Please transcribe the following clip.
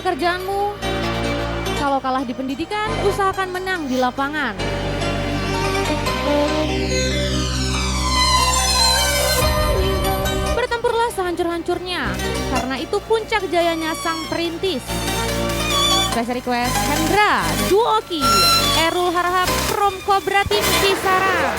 pekerjaanmu. Kalau kalah di pendidikan, usahakan menang di lapangan. Bertempurlah sehancur-hancurnya, karena itu puncak jayanya sang perintis. Special request Hendra, Duoki, Erul Harahap from Cobra Team Kisara.